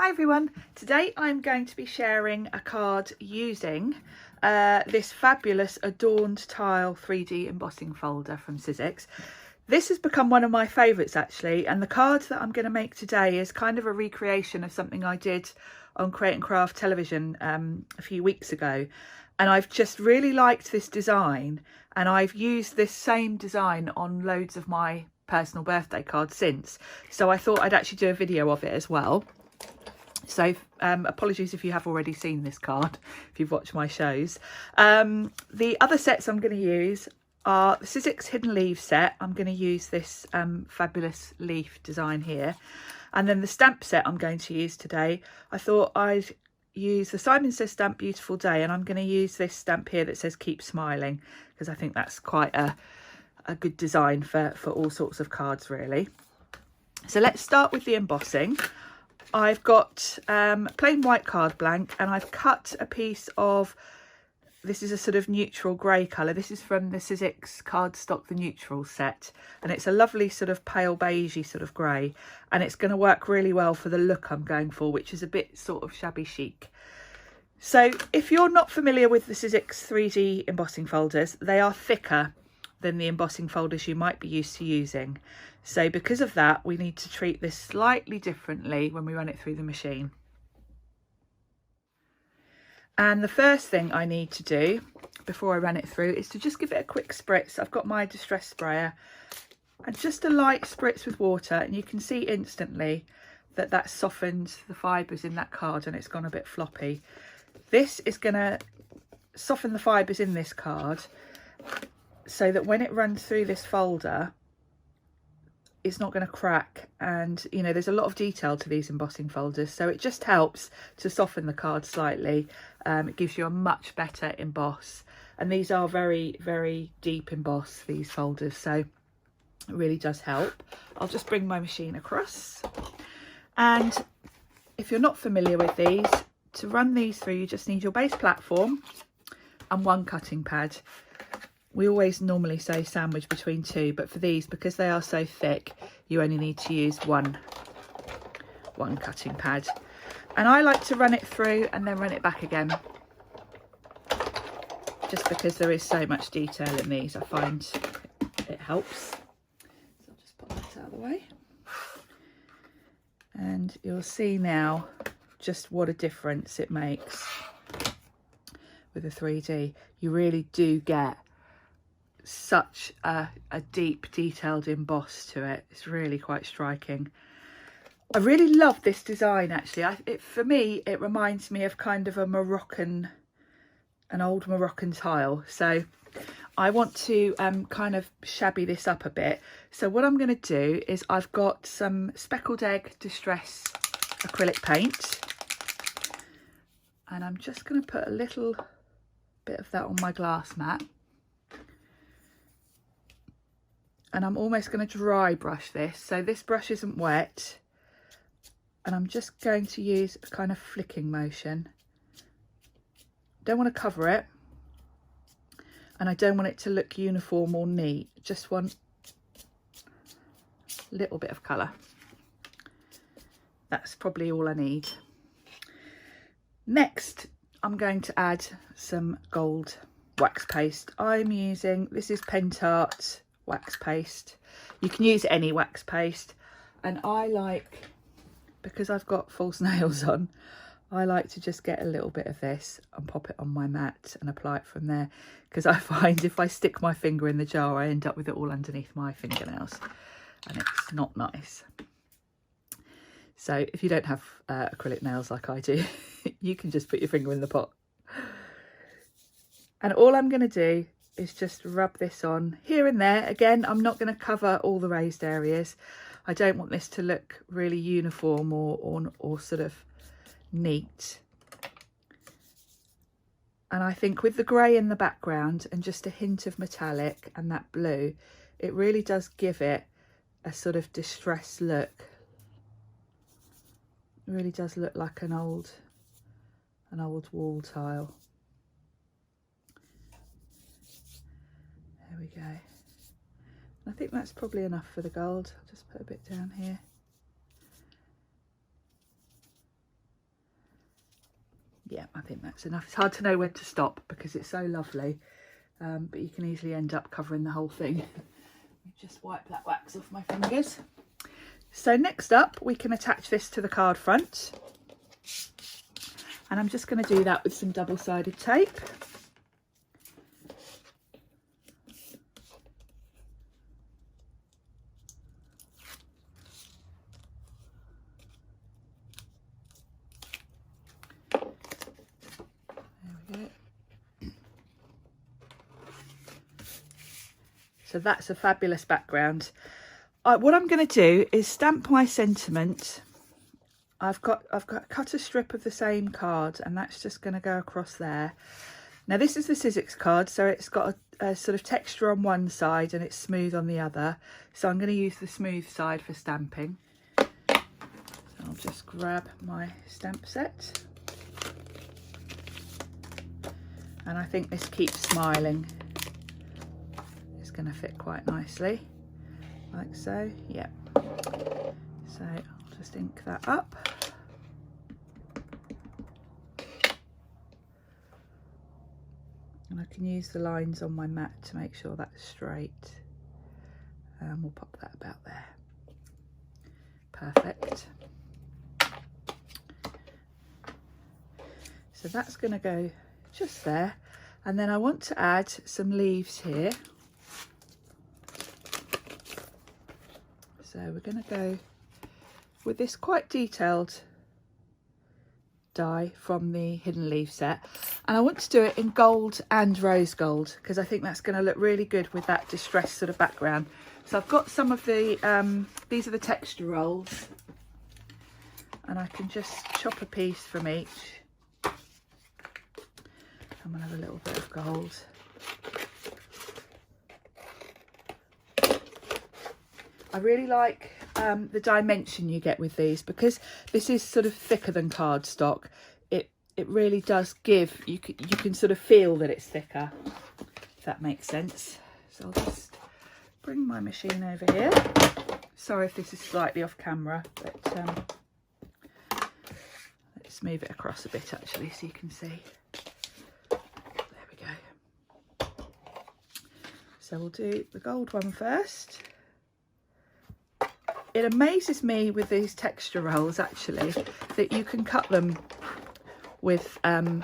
Hi everyone, today I'm going to be sharing a card using this fabulous Adorned Tile 3D embossing folder from Sizzix. This has become one of my favourites actually, and the card that I'm going to make today is kind of a recreation of something I did on Create and Craft television a few weeks ago, and I've just really liked this design, and I've used this same design on loads of my personal birthday cards since, so I thought I'd actually do a video of it as well. So apologies if you have already seen this card, if you've watched my shows. The other sets I'm going to use are the Sizzix Hidden Leaves set. I'm going to use this fabulous leaf design here. And then the stamp set I'm going to use today, I thought I'd use the Simon Says stamp Beautiful Day, and I'm going to use this stamp here that says Keep Smiling, because I think that's quite a good design for all sorts of cards really. So let's start with the embossing. I've got plain white card blank, and I've cut a piece of, this is a sort of neutral grey colour. This is from the Sizzix cardstock, the neutral set, and it's a lovely sort of pale beigey sort of grey, and it's going to work really well for the look I'm going for, which is a bit sort of shabby chic. So if you're not familiar with the Sizzix 3D embossing folders, they are thicker than the embossing folders you might be used to using. So because of that, we need to treat this slightly differently when we run it through the machine. And the first thing I need to do before I run it through is to just give it a quick spritz. I've got my distress sprayer, and just a light spritz with water, and you can see instantly that that softened the fibres in that card and it's gone a bit floppy. This is going to soften the fibres in this card so that when it runs through this folder, it's not going to crack. And you know, there's a lot of detail to these embossing folders, so it just helps to soften the card slightly. It gives you a much better emboss, and these are very, very deep emboss, these folders, so it really does help. I'll just bring my machine across, and if you're not familiar with these, to run these through you just need your base platform and one cutting pad. We always normally say sandwich between two, but for these, because they are so thick, you only need to use one cutting pad. And I like to run it through and then run it back again, just because there is so much detail in these. I find it helps. So I'll just put that out of the way. And you'll see now just what a difference it makes with the 3D. You really do get such a deep detailed emboss to it. It's really quite striking. I really love this design actually. For me it reminds me of kind of an old Moroccan tile, so I want to kind of shabby this up a bit. So what I'm going to do is, I've got some Speckled Egg Distress acrylic paint, and I'm just going to put a little bit of that on my glass mat. And I'm almost going to dry brush this, so this brush isn't wet, and I'm just going to use a kind of flicking motion. Don't want to cover it, and I don't want it to look uniform or neat, just want a little bit of colour. That's probably all I need. Next, I'm going to add some gold wax paste. I'm using, this is Pentart wax paste. You can use any wax paste, and I like, because I've got false nails on, I like to just get a little bit of this and pop it on my mat and apply it from there, because I find if I stick my finger in the jar, I end up with it all underneath my fingernails, and it's not nice. So if you don't have acrylic nails like I do, you can just put your finger in the pot. And all I'm going to do is just rub this on here and there. Again, I'm not going to cover all the raised areas. I don't want this to look really uniform or sort of neat. And I think with the grey in the background and just a hint of metallic and that blue, it really does give it a sort of distressed look. It really does look like an old wall tile. There we go. I think that's probably enough for the gold. I'll just put a bit down here. think that's enough. It's hard to know when to stop because it's so lovely, but you can easily end up covering the whole thing. Just wipe that wax off my fingers. So next up, we can attach this to the card front. And I'm just going to do that with some double-sided tape. So that's a fabulous background. What I'm going to do is stamp my sentiment. I've cut a strip of the same card, and that's just going to go across there. Now this is the Sizzix card, so it's got a sort of texture on one side and it's smooth on the other. So I'm going to use the smooth side for stamping. So I'll just grab my stamp set. And I think this keeps smiling. Going to fit quite nicely, like so. Yep. So I'll just ink that up. And I can use the lines on my mat to make sure that's straight. And we'll pop that about there. Perfect. So that's going to go just there. And then I want to add some leaves here. So we're going to go with this quite detailed die from the Hidden Leaf set, and I want to do it in gold and rose gold because I think that's going to look really good with that distressed sort of background. So I've got some of the these are the texture rolls, and I can just chop a piece from each. I'm going to have a little bit of gold. I really like the dimension you get with these because this is sort of thicker than cardstock. It really does give, you can sort of feel that it's thicker, if that makes sense. So I'll just bring my machine over here. Sorry if this is slightly off camera, but let's move it across a bit actually so you can see. There we go. So we'll do the gold one first. It amazes me with these texture rolls actually that you can cut them with a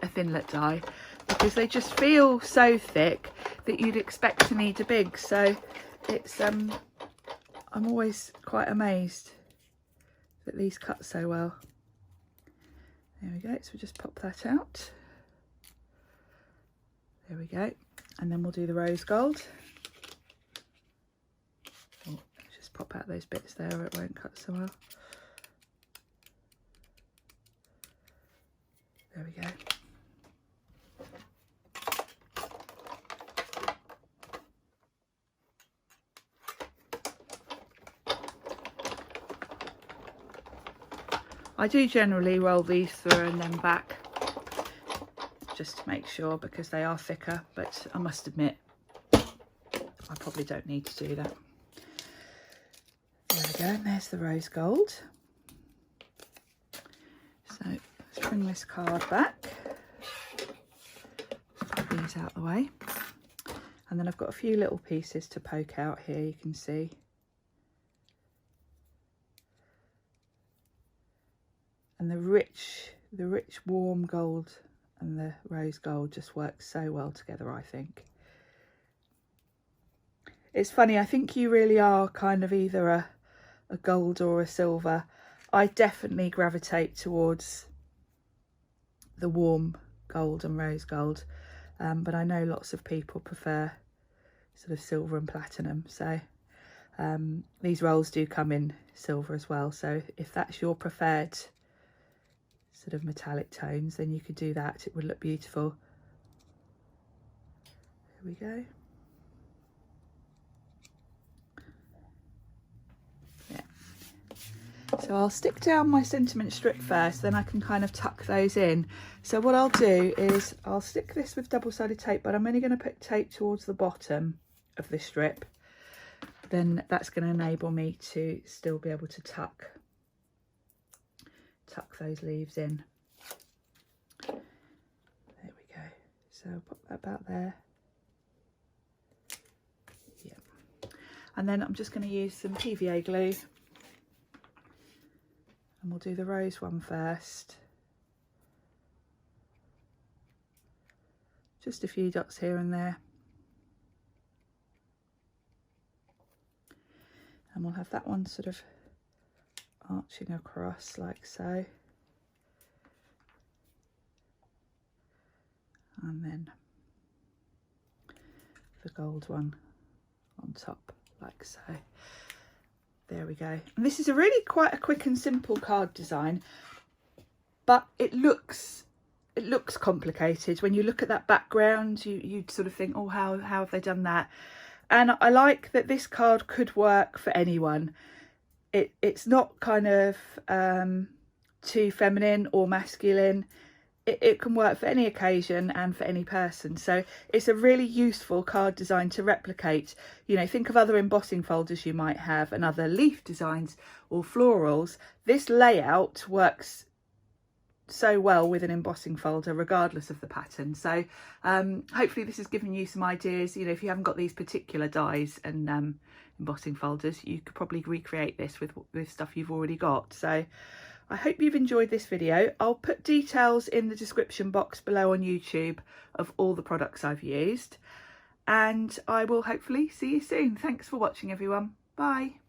thinlet die because they just feel so thick that you'd expect to need a big. So it's I'm always quite amazed that these cut so well. There we go. So we just pop that out. There we go. And then we'll do the rose gold. Pop out those bits there or it won't cut so well. There we go. I do generally roll these through and then back just to make sure because they are thicker, but I must admit I probably don't need to do that. There we go, and there's the rose gold. So let's bring this card back. Put these out the way. And then I've got a few little pieces to poke out here, you can see. And the rich warm gold and the rose gold just work so well together, I think. It's funny, I think you really are kind of either a gold or a silver. I definitely gravitate towards the warm gold and rose gold, but I know lots of people prefer sort of silver and platinum. So these rolls do come in silver as well. So if that's your preferred sort of metallic tones, then you could do that. It would look beautiful. There we go. So I'll stick down my sentiment strip first, then I can kind of tuck those in. So what I'll do is I'll stick this with double-sided tape, but I'm only going to put tape towards the bottom of the strip. Then that's going to enable me to still be able to tuck those leaves in. So I'll pop that about there. Yeah. And then I'm just going to use some PVA glue. And we'll do the rose one first. Just a few dots here and there. And we'll have that one sort of arching across like so. And then the gold one on top like so. There we go. And this is a really quite a quick and simple card design, but it looks complicated. When you look at that background, you sort of think, oh, how have they done that? And I like that this card could work for anyone. It's not kind of too feminine or masculine. It can work for any occasion and for any person. So it's a really useful card design to replicate. You know, think of other embossing folders you might have and other leaf designs or florals. This layout works so well with an embossing folder regardless of the pattern. So hopefully this has given you some ideas. You know, if you haven't got these particular dies and embossing folders, you could probably recreate this with stuff you've already got. So I hope you've enjoyed this video. I'll put details in the description box below on YouTube of all the products I've used, and I will hopefully see you soon. Thanks for watching, everyone. Bye.